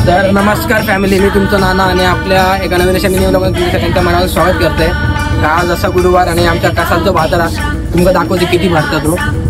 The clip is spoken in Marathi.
तर नमस्कार फॅमिली, मी तुमचं नाना आणि आपल्या एका नवीन अशा मिनी व्लॉगमध्ये तुमच्या सगळ्यांच्या मनाला स्वागत करते. आज असा गुरुवार आणि आमच्या कसालचा बाजार तुमका दाखवते किती भरतात.